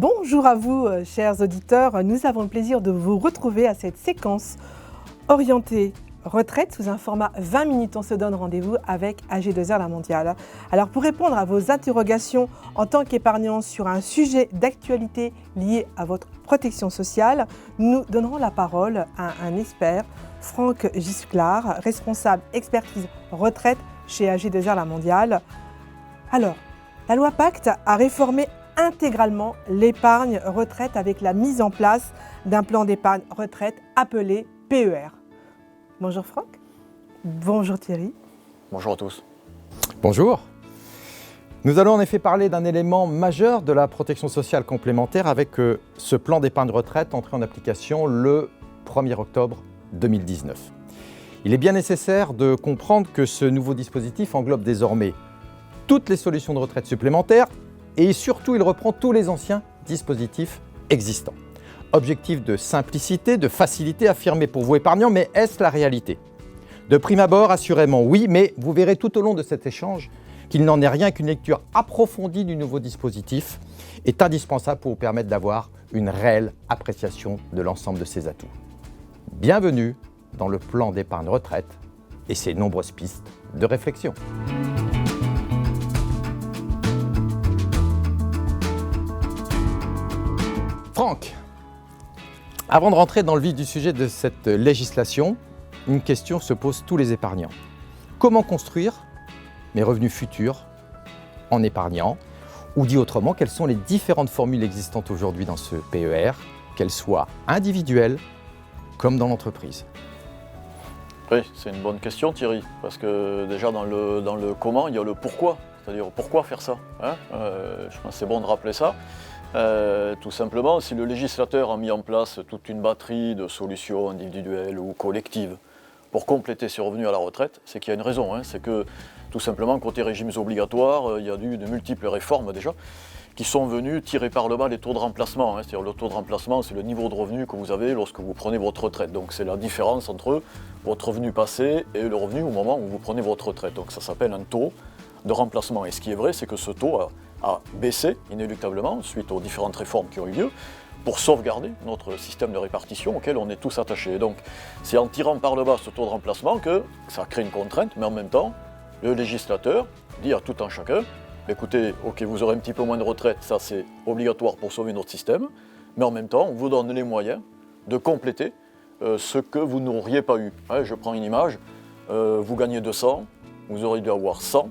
Bonjour à vous, chers auditeurs. Nous avons le plaisir de vous retrouver à cette séquence orientée retraite sous un format 20 minutes. On se donne rendez-vous avec AG2R La Mondiale. Alors, pour répondre à vos interrogations en tant qu'épargnant sur un sujet d'actualité lié à votre protection sociale, nous donnerons la parole à un expert, Franck Gisclard, responsable expertise retraite chez AG2R La Mondiale. Alors, la loi Pacte a réformé intégralement l'épargne retraite avec la mise en place d'un plan d'épargne retraite appelé PER. Bonjour Franck. Bonjour Thierry. Bonjour à tous. Bonjour. Nous allons en effet parler d'un élément majeur de la protection sociale complémentaire avec ce plan d'épargne retraite entré en application le 1er octobre 2019. Il est bien nécessaire de comprendre que ce nouveau dispositif englobe désormais toutes les solutions de retraite supplémentaires et surtout il reprend tous les anciens dispositifs existants. Objectif de simplicité, de facilité affirmé pour vous épargnants, mais est-ce la réalité ? De prime abord, assurément oui, mais vous verrez tout au long de cet échange qu'il n'en est rien qu'une lecture approfondie du nouveau dispositif est indispensable pour vous permettre d'avoir une réelle appréciation de l'ensemble de ses atouts. Bienvenue dans le plan d'épargne retraite et ses nombreuses pistes de réflexion. Franck, avant de rentrer dans le vif du sujet de cette législation, une question se pose tous les épargnants. Comment construire mes revenus futurs en épargnant ? Ou dit autrement, quelles sont les différentes formules existantes aujourd'hui dans ce PER, qu'elles soient individuelles comme dans l'entreprise ? Oui, c'est une bonne question Thierry, parce que déjà dans le comment, il y a le pourquoi, c'est-à-dire pourquoi faire ça, hein. Je pense que c'est bon de rappeler ça. Tout simplement, si le législateur a mis en place toute une batterie de solutions individuelles ou collectives pour compléter ses revenus à la retraite, c'est qu'il y a une raison, hein. C'est que tout simplement, côté régimes obligatoires, il y a eu de multiples réformes déjà qui sont venues tirer par le bas les taux de remplacement, hein. C'est-à-dire le taux de remplacement, c'est le niveau de revenu que vous avez lorsque vous prenez votre retraite. Donc c'est la différence entre votre revenu passé et le revenu au moment où vous prenez votre retraite. Donc ça s'appelle un taux de remplacement. Et ce qui est vrai, c'est que ce taux a baissé inéluctablement suite aux différentes réformes qui ont eu lieu pour sauvegarder notre système de répartition auquel on est tous attachés. Et donc c'est en tirant par le bas ce taux de remplacement que ça crée une contrainte, mais en même temps, le législateur dit à tout un chacun, écoutez, ok, vous aurez un petit peu moins de retraite, ça c'est obligatoire pour sauver notre système, mais en même temps, on vous donne les moyens de compléter ce que vous n'auriez pas eu. Ouais, je prends une image, vous gagnez 200, vous auriez dû avoir 100,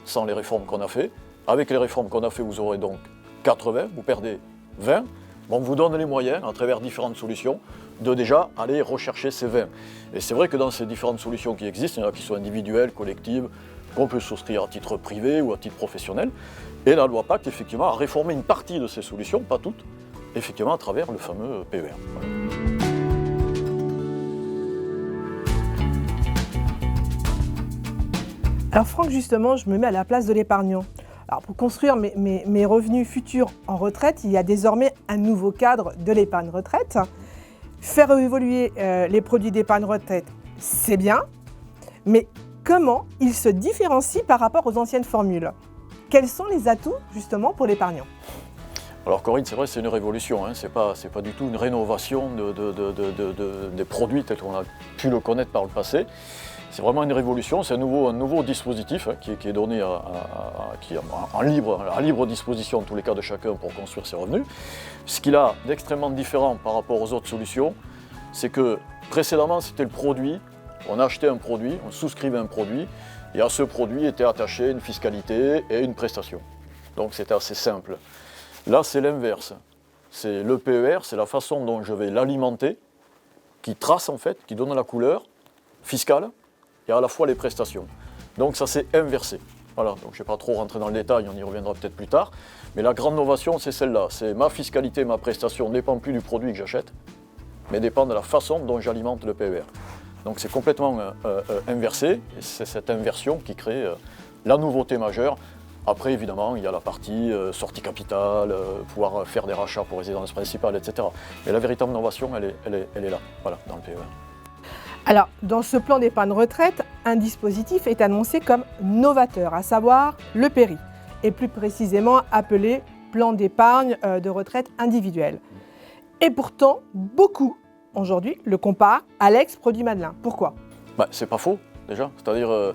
sans les réformes qu'on a fait. Avec les réformes qu'on a fait, vous aurez donc 80, vous perdez 20. Bon, on vous donne les moyens, à travers différentes solutions, de déjà aller rechercher ces 20. Et c'est vrai que dans ces différentes solutions qui existent, il y en a qui sont individuelles, collectives, qu'on peut souscrire à titre privé ou à titre professionnel. Et la loi Pacte, effectivement, a réformé une partie de ces solutions, pas toutes, effectivement à travers le fameux PER. Voilà. Alors Franck, justement, je me mets à la place de l'épargnant. Alors pour construire mes revenus futurs en retraite, il y a désormais un nouveau cadre de l'épargne retraite. Faire évoluer les produits d'épargne retraite, c'est bien, mais comment ils se différencient par rapport aux anciennes formules ? Quels sont les atouts justement pour l'épargnant ? Alors Corinne, c'est vrai, c'est une révolution, hein. C'est pas du tout une rénovation des produits tels qu'on a pu le connaître par le passé. C'est vraiment une révolution, c'est un nouveau dispositif, hein, qui est donné qui est en libre disposition en tous les cas de chacun pour construire ses revenus. Ce qu'il a d'extrêmement différent par rapport aux autres solutions, c'est que précédemment c'était le produit, on achetait un produit, on souscrivait un produit, et à ce produit était attaché une fiscalité et une prestation. Donc c'était assez simple. Là c'est l'inverse, c'est le PER, c'est la façon dont je vais l'alimenter, qui trace en fait, qui donne la couleur fiscale, et à la fois les prestations. Donc ça s'est inversé. Voilà, donc je ne vais pas trop rentrer dans le détail, on y reviendra peut-être plus tard. Mais la grande novation, c'est celle-là. C'est ma fiscalité, ma prestation ne dépend plus du produit que j'achète, mais dépend de la façon dont j'alimente le PER. Donc c'est complètement inversé, et c'est cette inversion qui crée la nouveauté majeure. Après, évidemment, il y a la partie sortie capitale, pouvoir faire des rachats pour résidence principale, etc. Mais la véritable innovation, elle est là, voilà, dans le PER. Alors, dans ce plan d'épargne retraite, un dispositif est annoncé comme novateur, à savoir le PERI, et plus précisément appelé plan d'épargne de retraite individuel. Et pourtant, beaucoup, aujourd'hui, le comparent à l'ex-produit Madelin. Pourquoi ? C'est pas faux, déjà. C'est-à-dire,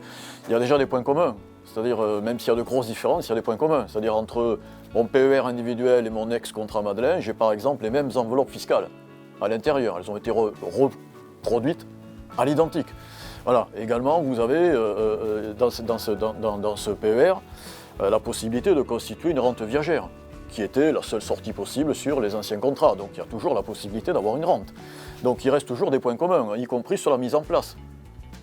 il y a déjà des points communs. C'est-à-dire, même s'il y a de grosses différences, il y a des points communs. C'est-à-dire, entre mon PER individuel et mon ex-contrat Madelin, j'ai par exemple les mêmes enveloppes fiscales à l'intérieur. Elles ont été reproduites à l'identique. Voilà. Également, vous avez dans ce PER la possibilité de constituer une rente viagère, qui était la seule sortie possible sur les anciens contrats. Donc il y a toujours la possibilité d'avoir une rente. Donc il reste toujours des points communs, y compris sur la mise en place.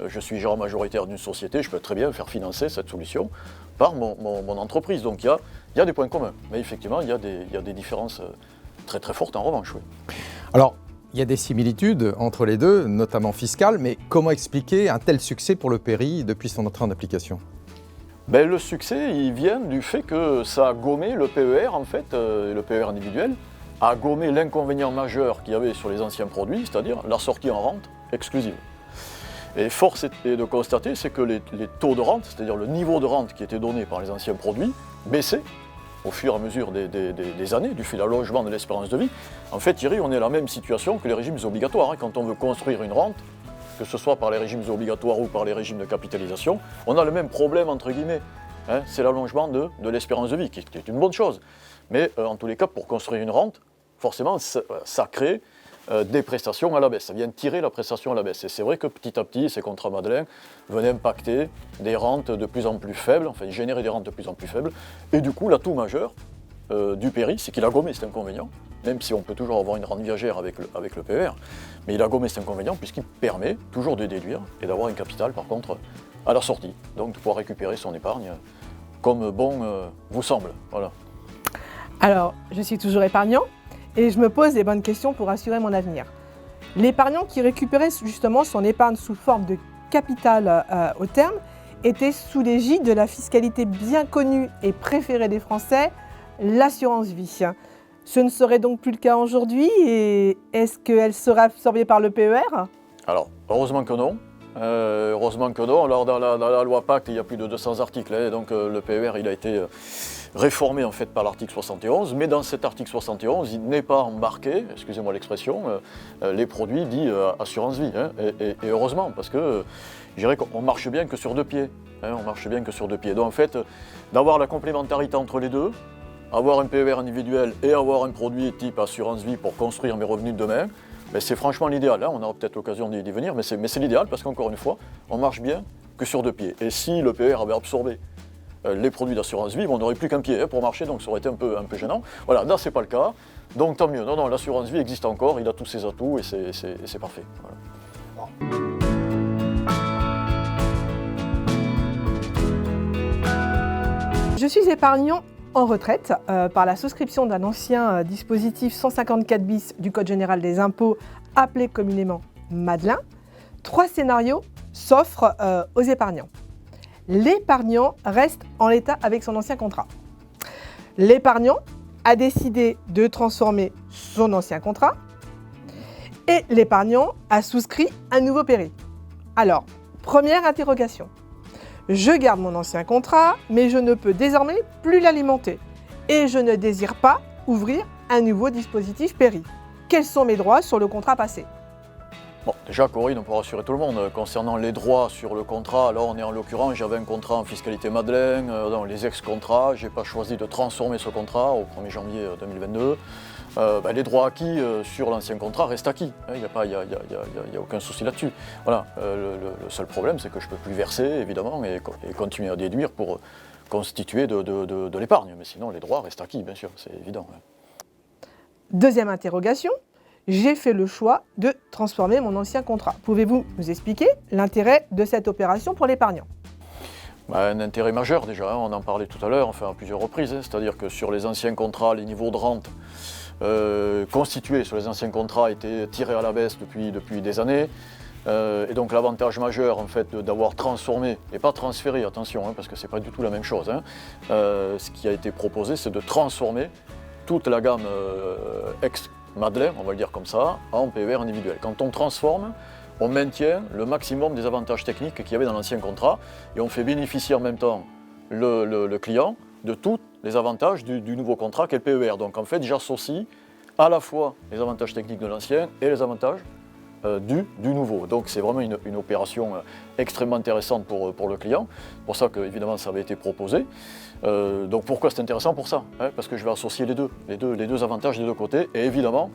Je suis gérant majoritaire d'une société, je peux très bien faire financer cette solution par mon entreprise. Donc il y a des points communs. Mais effectivement, il y a des différences très très fortes en revanche. Oui. Alors, il y a des similitudes entre les deux, notamment fiscales, mais comment expliquer un tel succès pour le PERI depuis son entrée en application ? Le succès, il vient du fait que ça a gommé le PER, en fait, le PER individuel, a gommé l'inconvénient majeur qu'il y avait sur les anciens produits, c'est-à-dire la sortie en rente exclusive. Et force est de constater, c'est que les taux de rente, c'est-à-dire le niveau de rente qui était donné par les anciens produits, baissaient au fur et à mesure des années, du fait de l'allongement de l'espérance de vie. En fait, Thierry, on est à la même situation que les régimes obligatoires. Quand on veut construire une rente, que ce soit par les régimes obligatoires ou par les régimes de capitalisation, on a le même problème, entre guillemets. C'est l'allongement de l'espérance de vie, qui est une bonne chose. Mais en tous les cas, pour construire une rente, forcément, ça crée des prestations à la baisse. Ça vient tirer la prestation à la baisse. Et c'est vrai que petit à petit, ces contrats Madelin venaient impacter des rentes de plus en plus faibles, enfin générer des rentes de plus en plus faibles. Et du coup, l'atout majeur du PERI, c'est qu'il a gommé cet inconvénient, même si on peut toujours avoir une rente viagère avec le PER, mais il a gommé cet inconvénient puisqu'il permet toujours de déduire et d'avoir un capital par contre à la sortie, donc de pouvoir récupérer son épargne comme bon vous semble. Voilà. Alors, je suis toujours épargnant et je me pose des bonnes questions pour assurer mon avenir. L'épargnant qui récupérait justement son épargne sous forme de capital au terme était sous l'égide de la fiscalité bien connue et préférée des Français, l'assurance vie. Ce ne serait donc plus le cas aujourd'hui et est-ce qu'elle serait absorbée par le PER ? Alors, heureusement que non. Alors, dans la loi Pacte, il y a plus de 200 articles, donc le PER il a été réformé en fait par l'article 71, mais dans cet article 71, il n'est pas embarqué, excusez-moi l'expression, les produits dits assurance vie. Et heureusement, parce que je dirais qu'on marche bien que sur deux pieds. On marche bien que sur deux pieds. Donc en fait, d'avoir la complémentarité entre les deux, avoir un PER individuel et avoir un produit type assurance vie pour construire mes revenus de demain, c'est franchement l'idéal. On aura peut-être l'occasion d'y venir, mais c'est l'idéal parce qu'encore une fois, on marche bien que sur deux pieds. Et si le PER avait absorbé les produits d'assurance vie, on n'aurait plus qu'un pied pour marcher, donc ça aurait été un peu gênant. Voilà, là c'est pas le cas, donc tant mieux. Non, l'assurance vie existe encore, il a tous ses atouts et c'est parfait. Voilà. Je suis épargnant en retraite par la souscription d'un ancien dispositif 154 bis du Code général des impôts, appelé communément Madelin. 3 scénarios s'offrent aux épargnants. L'épargnant reste en l'état avec son ancien contrat. L'épargnant a décidé de transformer son ancien contrat et l'épargnant a souscrit un nouveau PERI. Alors, première interrogation. Je garde mon ancien contrat, mais je ne peux désormais plus l'alimenter. Et je ne désire pas ouvrir un nouveau dispositif PERI. Quels sont mes droits sur le contrat passé ? Bon, déjà, Corinne, pour rassurer tout le monde, concernant les droits sur le contrat, alors on est en l'occurrence, j'avais un contrat en fiscalité Madelin, dans les ex-contrats, je n'ai pas choisi de transformer ce contrat au 1er janvier 2022. Les droits acquis sur l'ancien contrat restent acquis, il n'y a aucun souci là-dessus. Voilà, le seul problème, c'est que je ne peux plus verser, évidemment, et continuer à déduire pour constituer de l'épargne. Mais sinon, les droits restent acquis, bien sûr, c'est évident. Deuxième interrogation. J'ai fait le choix de transformer mon ancien contrat. Pouvez-vous nous expliquer l'intérêt de cette opération pour l'épargnant ? Un intérêt majeur déjà, on en parlait tout à l'heure, enfin à plusieurs reprises, c'est-à-dire que sur les anciens contrats, les niveaux de rente constitués sur les anciens contrats étaient tirés à la baisse depuis des années. Et donc l'avantage majeur en fait d'avoir transformé, et pas transféré, attention, parce que c'est pas du tout la même chose, ce qui a été proposé, c'est de transformer toute la gamme ex-Madelin, on va le dire comme ça, en PER individuel. Quand on transforme, on maintient le maximum des avantages techniques qu'il y avait dans l'ancien contrat et on fait bénéficier en même temps le client de tous les avantages du nouveau contrat qu'est le PER. Donc en fait, j'associe à la fois les avantages techniques de l'ancien et les avantages du nouveau. Donc c'est vraiment une opération extrêmement intéressante pour le client. C'est pour ça que évidemment ça avait été proposé. Donc pourquoi c'est intéressant pour ça, hein? Parce que je vais associer les deux avantages des deux côtés, et évidemment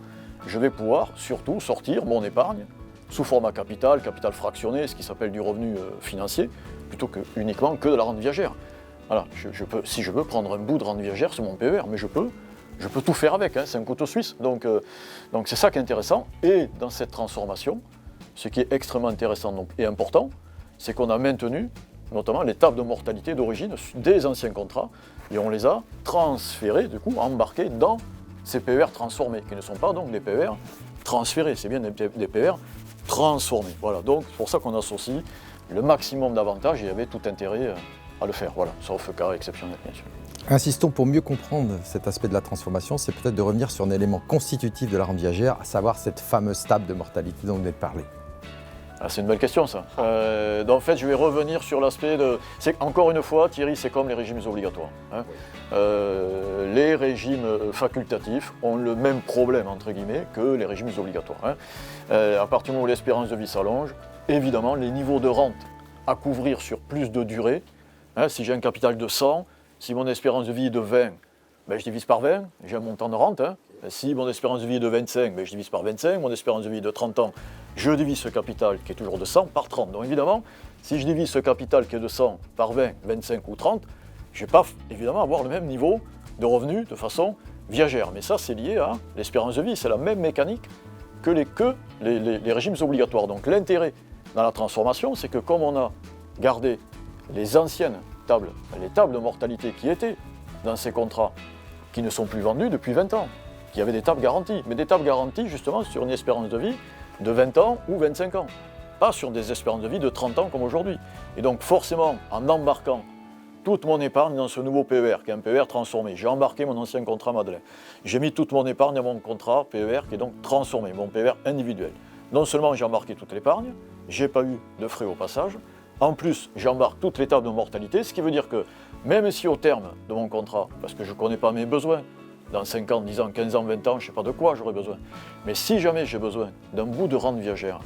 je vais pouvoir surtout sortir mon épargne sous format capital fractionné, ce qui s'appelle du revenu financier, plutôt que uniquement que de la rente viagère. Voilà, si je veux prendre un bout de rente viagère sur mon PER, mais je peux tout faire avec, hein, c'est un couteau suisse. Donc c'est ça qui est intéressant. Et dans cette transformation, ce qui est extrêmement intéressant et important, c'est qu'on a maintenu notamment les tables de mortalité d'origine des anciens contrats, et on les a transférés, du coup, embarqués dans ces PER transformés, qui ne sont pas donc des PER transférés, c'est bien des PER transformés. Voilà, donc c'est pour ça qu'on associe le maximum d'avantages, et il y avait tout intérêt à le faire, voilà, sauf cas exceptionnel, bien sûr. Insistons pour mieux comprendre cet aspect de la transformation, c'est peut-être de revenir sur un élément constitutif de la rente viagère, à savoir cette fameuse table de mortalité dont vous venez de parler. Ah, c'est une belle question, ça. Donc, en fait, je vais revenir sur l'aspect de... Encore une fois, Thierry, c'est comme les régimes obligatoires, hein. Les régimes facultatifs ont le même problème, entre guillemets, que les régimes obligatoires, hein. À partir du moment où l'espérance de vie s'allonge, évidemment, les niveaux de rente à couvrir sur plus de durée, hein, si j'ai un capital de 100, si mon espérance de vie est de 20, ben, je divise par 20, j'ai un montant de rente, hein. Si mon espérance de vie est de 25, ben, je divise par 25. Mon espérance de vie est de 30 ans, je divise ce capital qui est toujours de 100 par 30. Donc évidemment, si je divise ce capital qui est de 100 par 20, 25 ou 30, je ne vais pas évidemment avoir le même niveau de revenu de façon viagère. Mais ça, c'est lié à l'espérance de vie. C'est la même mécanique que les régimes obligatoires. Donc l'intérêt dans la transformation, c'est que comme on a gardé les anciennes tables, les tables de mortalité qui étaient dans ces contrats, qui ne sont plus vendus depuis 20 ans, qui avaient des tables garanties, mais des tables garanties justement sur une espérance de vie de 20 ans ou 25 ans, pas sur des espérances de vie de 30 ans comme aujourd'hui. Et donc forcément, en embarquant toute mon épargne dans ce nouveau PER, qui est un PER transformé, j'ai embarqué mon ancien contrat Madeleine, j'ai mis toute mon épargne dans mon contrat PER qui est donc transformé, mon PER individuel. Non seulement j'ai embarqué toute l'épargne, j'ai pas eu de frais au passage, en plus j'embarque toutes les tables de mortalité, ce qui veut dire que même si au terme de mon contrat, parce que je ne connais pas mes besoins, dans 5 ans, 10 ans, 15 ans, 20 ans, je ne sais pas de quoi j'aurai besoin. Mais si jamais j'ai besoin d'un bout de rente viagère,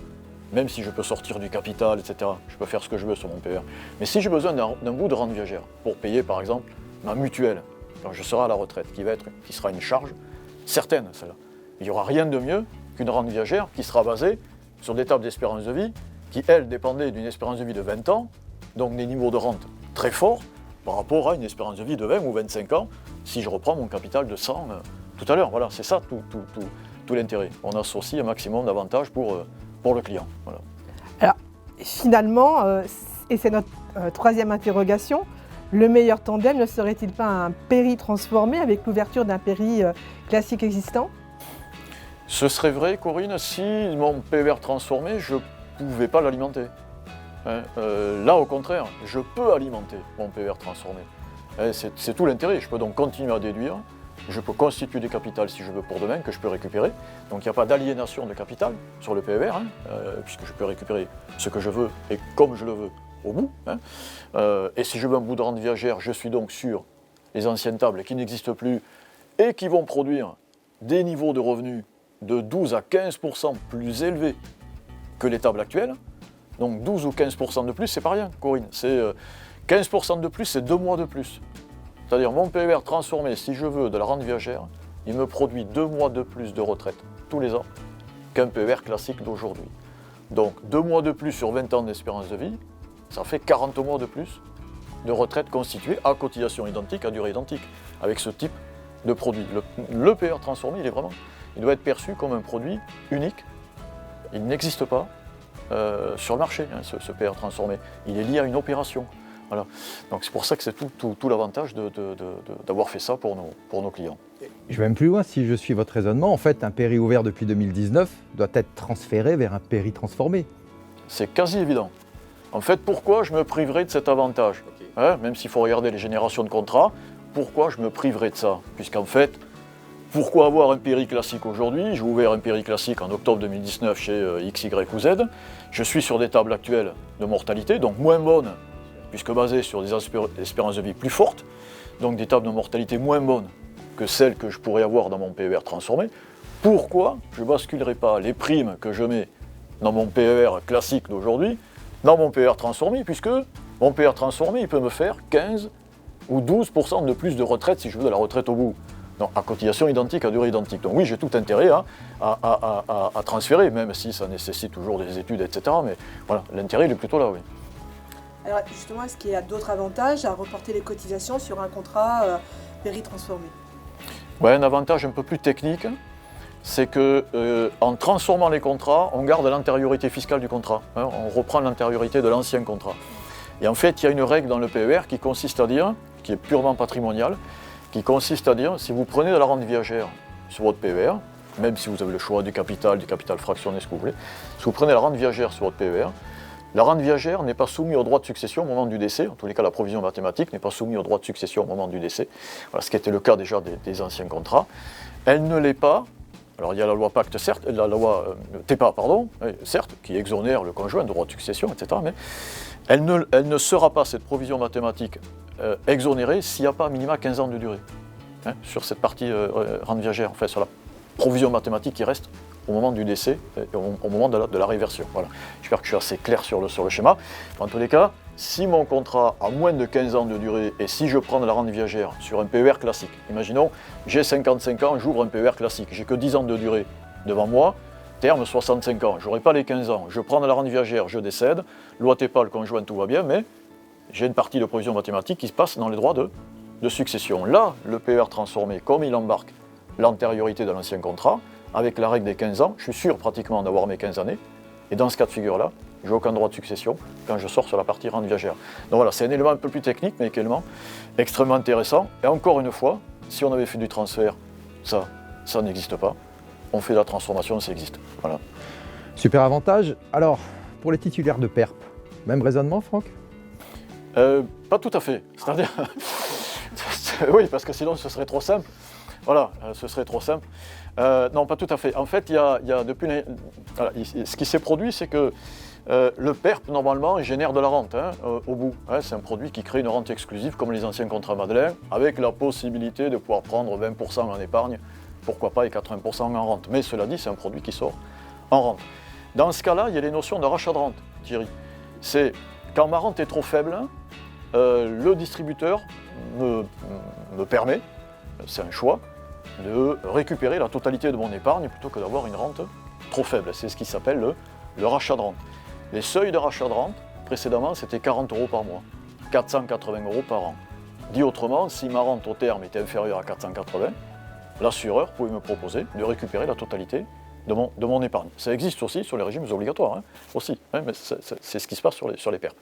même si je peux sortir du capital, etc., je peux faire ce que je veux sur mon PER, mais si j'ai besoin d'un bout de rente viagère pour payer par exemple ma mutuelle, quand je serai à la retraite, qui sera une charge certaine, celle-là, il n'y aura rien de mieux qu'une rente viagère qui sera basée sur des tables d'espérance de vie qui, elles, dépendaient d'une espérance de vie de 20 ans, donc des niveaux de rente très forts, par rapport à une espérance de vie de 20 ou 25 ans, si je reprends mon capital de 100 tout à l'heure. Voilà, c'est ça tout l'intérêt. On associe un maximum d'avantages pour le client. Voilà. Alors, finalement, et c'est notre troisième interrogation, le meilleur tandem ne serait-il pas un péri transformé avec l'ouverture d'un péri classique existant? Ce serait vrai, Corinne, si mon PER transformé, je ne pouvais pas l'alimenter. Là, au contraire, je peux alimenter mon PER transformé. C'est tout l'intérêt. Je peux donc continuer à déduire. Je peux constituer des capitals si je veux pour demain, que je peux récupérer. Donc il n'y a pas d'aliénation de capital sur le PER, puisque je peux récupérer ce que je veux et comme je le veux au bout. Et si je veux un bout de rente viagère, je suis donc sur les anciennes tables qui n'existent plus et qui vont produire des niveaux de revenus de 12 à 15% plus élevés que les tables actuelles. Donc 12 ou 15% de plus, c'est pas rien, Corinne. 15% de plus, c'est 2 mois de plus. C'est-à-dire mon PER transformé, si je veux de la rente viagère, il me produit 2 mois de plus de retraite tous les ans qu'un PER classique d'aujourd'hui. Donc 2 mois de plus sur 20 ans d'espérance de vie, ça fait 40 mois de plus de retraite constituée à cotisation identique, à durée identique, avec ce type de produit. Le PER transformé, il doit être perçu comme un produit unique. Il n'existe pas sur le marché, ce PER transformé. Il est lié à une opération. Voilà. Donc c'est pour ça que c'est tout l'avantage d'avoir fait ça pour nos clients. Je vais même plus loin, si je suis votre raisonnement, en fait, un péri ouvert depuis 2019 doit être transféré vers un péri transformé. C'est quasi évident. En fait, pourquoi je me priverais de cet avantage, même s'il faut regarder les générations de contrats, pourquoi je me priverais de ça? Puisqu'en fait, pourquoi avoir un péri classique aujourd'hui? J'ai ouvert un péri classique en octobre 2019 chez X, Y ou Z. Je suis sur des tables actuelles de mortalité, donc moins bonnes, puisque basées sur des espérances de vie plus fortes. donc des tables de mortalité moins bonnes que celles que je pourrais avoir dans mon PER transformé, pourquoi je ne basculerai pas les primes que je mets dans mon PER classique d'aujourd'hui dans mon PER transformé, puisque mon PER transformé, il peut me faire 15 ou 12% de plus de retraite si je veux de la retraite au bout. Donc, à cotisation identique, à durée identique. Donc oui, j'ai tout intérêt à transférer, même si ça nécessite toujours des études, etc. Mais voilà, l'intérêt, il est plutôt là, oui. Alors justement, est-ce qu'il y a d'autres avantages à reporter les cotisations sur un contrat péri-transformé? Ouais, un avantage un peu plus technique, c'est que en transformant les contrats, on garde l'antériorité fiscale du contrat. Hein, on reprend l'antériorité de l'ancien contrat. Et en fait, il y a une règle dans le PER qui consiste à dire, qui est purement patrimoniale, qui consiste à dire, si vous prenez de la rente viagère sur votre PER, même si vous avez le choix du capital fractionné, ce que vous voulez, si vous prenez la rente viagère sur votre PER, la rente viagère n'est pas soumise au droit de succession au moment du décès. En tous les cas, la provision mathématique n'est pas soumise au droit de succession au moment du décès. Voilà, ce qui était le cas déjà des anciens contrats. Elle ne l'est pas. Alors il y a la loi Pacte, certes, la loi TEPA, pardon, certes, qui exonère le conjoint de droit de succession, etc. Mais elle ne sera pas, cette provision mathématique, exonérée s'il n'y a pas à minima 15 ans de durée. Hein, sur cette partie rente viagère, enfin sur la provision mathématique qui reste au moment du décès et au moment de la réversion. Voilà. J'espère que je suis assez clair sur le schéma. En tous les cas, si mon contrat a moins de 15 ans de durée et si je prends de la rente viagère sur un PER classique, imaginons, j'ai 55 ans, j'ouvre un PER classique, j'ai que 10 ans de durée devant moi, terme 65 ans, je n'aurai pas les 15 ans, je prends de la rente viagère, je décède, loi TEPA, le conjoint, tout va bien, mais j'ai une partie de provision mathématique qui se passe dans les droits de succession. Là, le PER transformé, comme il embarque l'antériorité de l'ancien contrat, avec la règle des 15 ans, je suis sûr pratiquement d'avoir mes 15 années, et dans ce cas de figure-là, je n'ai aucun droit de succession quand je sors sur la partie rente viagère. Donc voilà, c'est un élément un peu plus technique, mais également extrêmement intéressant. Et encore une fois, si on avait fait du transfert, ça n'existe pas. On fait de la transformation, ça existe. Voilà. Super avantage. Alors, pour les titulaires de PERP, même raisonnement, Franck? Pas tout à fait. C'est-à-dire, oui, parce que sinon ce serait trop simple. Voilà, ce serait trop simple. Non, pas tout à fait. En fait, il y a depuis voilà, ce qui s'est produit, c'est que le PERP, normalement, génère de la rente au bout. Hein, c'est un produit qui crée une rente exclusive, comme les anciens contrats Madeleine, avec la possibilité de pouvoir prendre 20% en épargne, pourquoi pas, et 80% en rente. Mais cela dit, c'est un produit qui sort en rente. Dans ce cas-là, il y a les notions de rachat de rente, Thierry. C'est quand ma rente est trop faible, le distributeur me permet, c'est un choix, de récupérer la totalité de mon épargne plutôt que d'avoir une rente trop faible. C'est ce qui s'appelle le rachat de rente. Les seuils de rachat de rente, précédemment, c'était 40 € par mois, 480 € par an. Dit autrement, si ma rente au terme était inférieure à 480, l'assureur pouvait me proposer de récupérer la totalité de mon épargne. Ça existe aussi sur les régimes obligatoires, aussi, mais c'est ce qui se passe sur les PERP.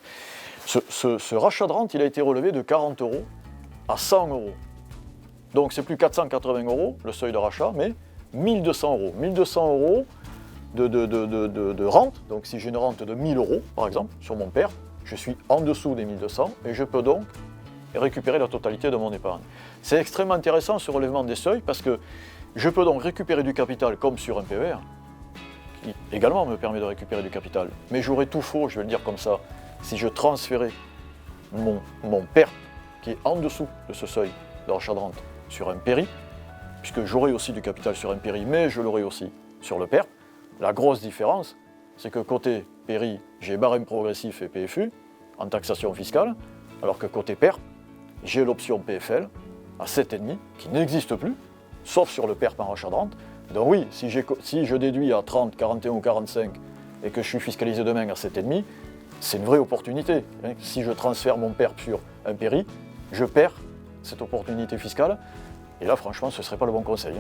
Ce rachat de rente, il a été relevé de 40 € à 100 €. Donc c'est plus 480 € le seuil de rachat, mais 1200 €. 1200 € de rente, donc si j'ai une rente de 1000 € par exemple sur mon PERP, je suis en dessous des 1200 et je peux donc récupérer la totalité de mon épargne. C'est extrêmement intéressant ce relèvement des seuils parce que je peux donc récupérer du capital comme sur un PER, qui également me permet de récupérer du capital, mais j'aurais tout faux, je vais le dire comme ça, si je transférais mon PERP qui est en dessous de ce seuil de rachat de rente sur un PERI, puisque j'aurai aussi du capital sur un PERI, mais je l'aurai aussi sur le PERP. La grosse différence, c'est que côté PERI, j'ai barème progressif et PFU en taxation fiscale, alors que côté PERP, j'ai l'option PFL à 7,5 qui n'existe plus, sauf sur le PERP en rachat de rente. Donc oui, si je déduis à 30, 41 ou 45 et que je suis fiscalisé demain à 7,5, c'est une vraie opportunité. Si je transfère mon PERP sur un PERI, je perds cette opportunité fiscale. Et là, franchement, ce ne serait pas le bon conseil.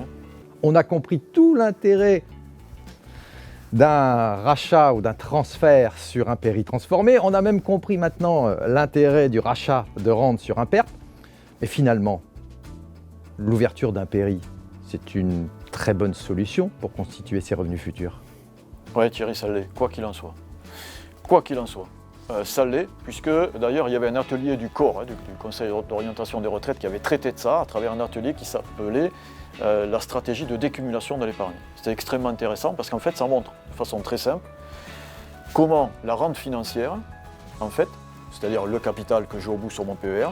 On a compris tout l'intérêt d'un rachat ou d'un transfert sur un PERI transformé. On a même compris maintenant l'intérêt du rachat de rente sur un PERP. Mais finalement, l'ouverture d'un PERI, c'est une très bonne solution pour constituer ses revenus futurs. Oui, Thierry, ça l'est, quoi qu'il en soit. Quoi qu'il en soit. Ça l'est, puisque d'ailleurs il y avait un atelier du COR, du Conseil d'orientation des retraites, qui avait traité de ça à travers un atelier qui s'appelait la stratégie de décumulation de l'épargne. C'était extrêmement intéressant parce qu'en fait ça montre de façon très simple comment la rente financière, en fait, c'est-à-dire le capital que j'ai au bout sur mon PER,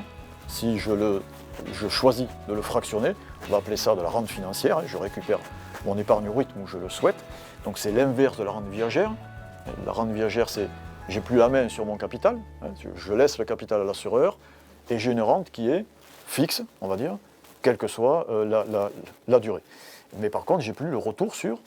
si je choisis de le fractionner, on va appeler ça de la rente financière, je récupère mon épargne au rythme où je le souhaite. Donc c'est l'inverse de la rente viagère. La rente viagère, c'est j'ai plus la main sur mon capital, je laisse le capital à l'assureur et j'ai une rente qui est fixe, on va dire, quelle que soit la durée. Mais par contre, j'ai plus le retour sur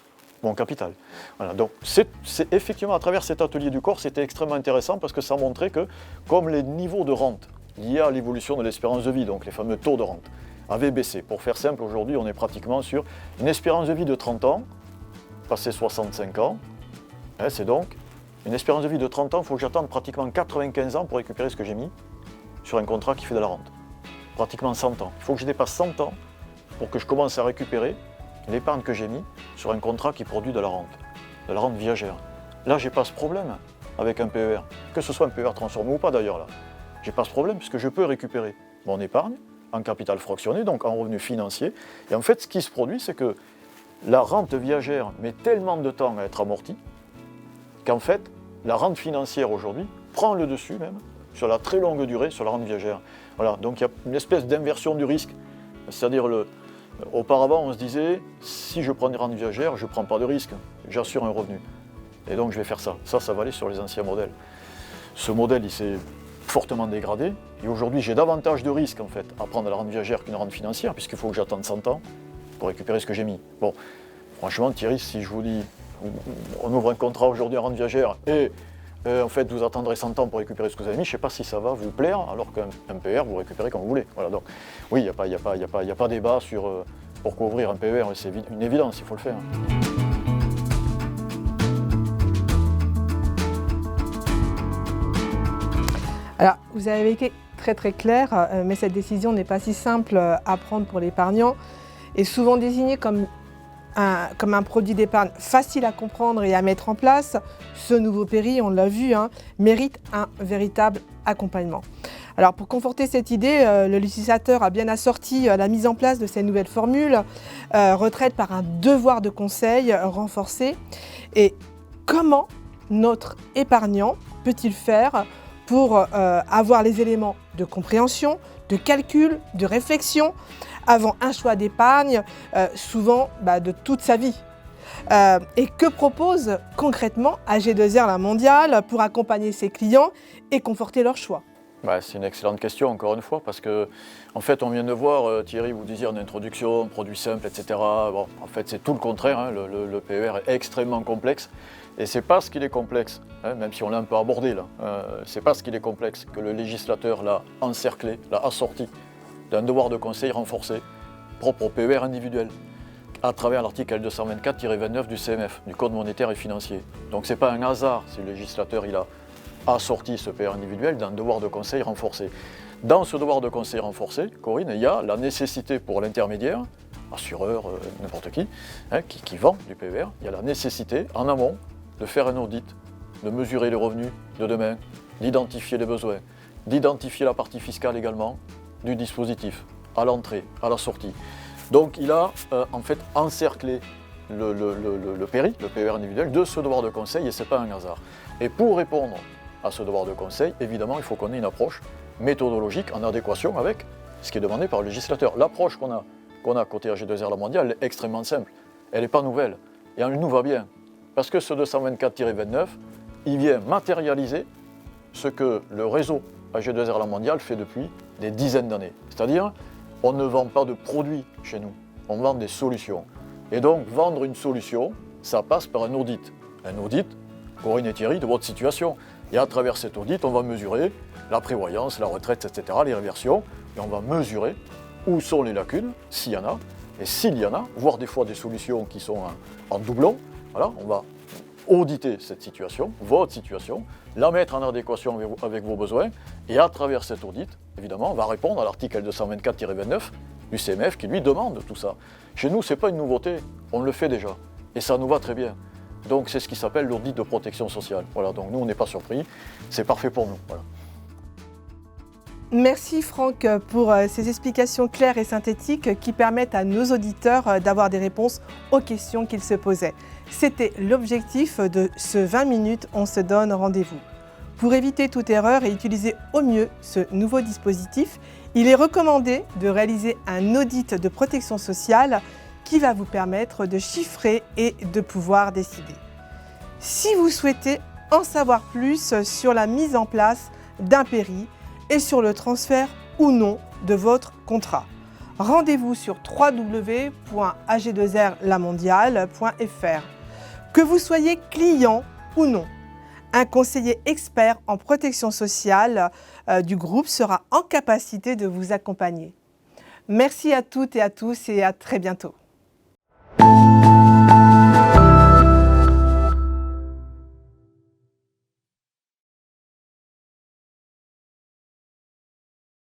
mon capital. Voilà, donc c'est effectivement à travers cet atelier du corps, c'était extrêmement intéressant parce que ça montrait que comme les niveaux de rente liés à l'évolution de l'espérance de vie, donc les fameux taux de rente, avaient baissé. Pour faire simple, aujourd'hui, on est pratiquement sur une espérance de vie de 30 ans, passé 65 ans. C'est donc une espérance de vie de 30 ans, il faut que j'attende pratiquement 95 ans pour récupérer ce que j'ai mis sur un contrat qui fait de la rente. Pratiquement 100 ans. Il faut que je dépasse 100 ans pour que je commence à récupérer l'épargne que j'ai mis sur un contrat qui produit de la rente viagère. Là, j'ai pas ce problème avec un PER, que ce soit un PER transformé ou pas d'ailleurs là. J'ai pas ce problème puisque je peux récupérer mon épargne en capital fractionné, donc en revenu financier. Et en fait, ce qui se produit, c'est que la rente viagère met tellement de temps à être amortie qu'en fait, la rente financière aujourd'hui prend le dessus même sur la très longue durée sur la rente viagère. Voilà, donc il y a une espèce d'inversion du risque. C'est-à-dire, auparavant, on se disait, si je prends une rente viagère, je ne prends pas de risque, j'assure un revenu. Et donc je vais faire ça. Ça valait sur les anciens modèles. Ce modèle, il s'est fortement dégradé. Et aujourd'hui, j'ai davantage de risques en fait à prendre la rente viagère qu'une rente financière, puisqu'il faut que j'attende 100 ans pour récupérer ce que j'ai mis. Bon, franchement, Thierry, si je vous dis, on ouvre un contrat aujourd'hui en rente viagère et en fait, vous attendrez 100 ans pour récupérer ce que vous avez mis, je ne sais pas si ça va vous plaire, alors qu'un PER, vous récupérez quand vous voulez. Voilà, donc, oui, il n'y a pas débat sur pourquoi ouvrir un PER, c'est une évidence, il faut le faire. Alors, vous avez été très très clair, mais cette décision n'est pas si simple à prendre pour l'épargnant et souvent désignée comme un produit d'épargne facile à comprendre et à mettre en place. Ce nouveau PERI, on l'a vu, mérite un véritable accompagnement. Alors pour conforter cette idée, le législateur a bien assorti la mise en place de ces nouvelles formules retraite par un devoir de conseil renforcé. Et comment notre épargnant peut-il faire pour avoir les éléments de compréhension, de calcul, de réflexion avant un choix d'épargne, souvent de toute sa vie. Et que propose concrètement AG2R La Mondiale pour accompagner ses clients et conforter leur choix? C'est une excellente question, encore une fois, parce que, en fait, on vient de voir, Thierry, vous disiez en introduction, produit simple, etc. Bon, en fait, c'est tout le contraire, le PER est extrêmement complexe, et c'est parce qu'il est complexe, même si on l'a un peu abordé là, c'est parce qu'il est complexe que le législateur l'a encerclé, l'a assorti d'un devoir de conseil renforcé, propre au PER individuel, à travers l'article L224-29 du CMF, du Code monétaire et financier. Donc ce n'est pas un hasard si le législateur il a assorti ce PER individuel d'un devoir de conseil renforcé. Dans ce devoir de conseil renforcé, Corinne, il y a la nécessité pour l'intermédiaire, assureur, n'importe qui vend du PER, il y a la nécessité en amont de faire un audit, de mesurer les revenus de demain, d'identifier les besoins, d'identifier la partie fiscale également du dispositif, à l'entrée, à la sortie. Donc il a en fait encerclé le PERI, le PER individuel, de ce devoir de conseil, et ce n'est pas un hasard. Et pour répondre à ce devoir de conseil, évidemment, il faut qu'on ait une approche méthodologique en adéquation avec ce qui est demandé par le législateur. L'approche qu'on a côté AG2R La Mondiale est extrêmement simple, elle n'est pas nouvelle, et elle nous va bien. Parce que ce 224-29, il vient matérialiser ce que le réseau AG2R La Mondiale fait depuis des dizaines d'années. C'est-à-dire, on ne vend pas de produits chez nous, on vend des solutions. Et donc, vendre une solution, ça passe par un audit. Un audit, Corinne et Thierry, de votre situation. Et à travers cet audit, on va mesurer la prévoyance, la retraite, etc., les réversions, et on va mesurer où sont les lacunes, s'il y en a, et s'il y en a, voire des fois des solutions qui sont en doublon, voilà, on va auditer cette situation, votre situation, la mettre en adéquation avec vos besoins, et à travers cet audit, évidemment, on va répondre à l'article 224-29 du CMF qui lui demande tout ça. Chez nous, ce n'est pas une nouveauté, on le fait déjà, et ça nous va très bien. Donc c'est ce qui s'appelle l'audit de protection sociale. Voilà, donc nous, on n'est pas surpris, c'est parfait pour nous. Voilà. Merci Franck pour ces explications claires et synthétiques qui permettent à nos auditeurs d'avoir des réponses aux questions qu'ils se posaient. C'était l'objectif de ce 20 minutes, on se donne rendez-vous. pour éviter toute erreur et utiliser au mieux ce nouveau dispositif, il est recommandé de réaliser un audit de protection sociale qui va vous permettre de chiffrer et de pouvoir décider. Si vous souhaitez en savoir plus sur la mise en place d'un PERI et sur le transfert ou non de votre contrat, rendez-vous sur www.ag2rlamondiale.fr. Que vous soyez client ou non, un conseiller expert en protection sociale du groupe sera en capacité de vous accompagner. Merci à toutes et à tous et à très bientôt.